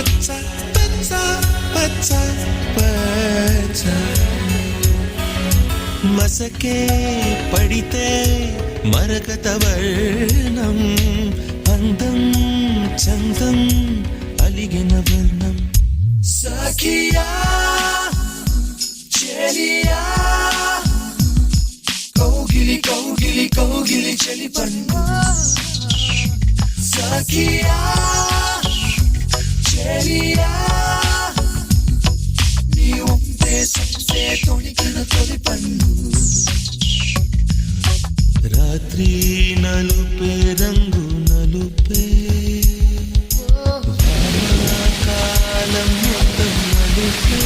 పచ్చ పచ్చ పచ్చ పచ్చ మసకే పడితే మరకత వర్ణం అందం చందం అలిగిన వర్ణం సఖియా చెలియా కౌగిలి కౌగిలి కౌగిలి చెలి పన్ను సఖియా చెలియా నీ ఉంటే సంసే తొణికిన తొలి పన్ను రాత్రి నలుపే రంగు నలుపే వానాకాలం మొత్తం నలుపే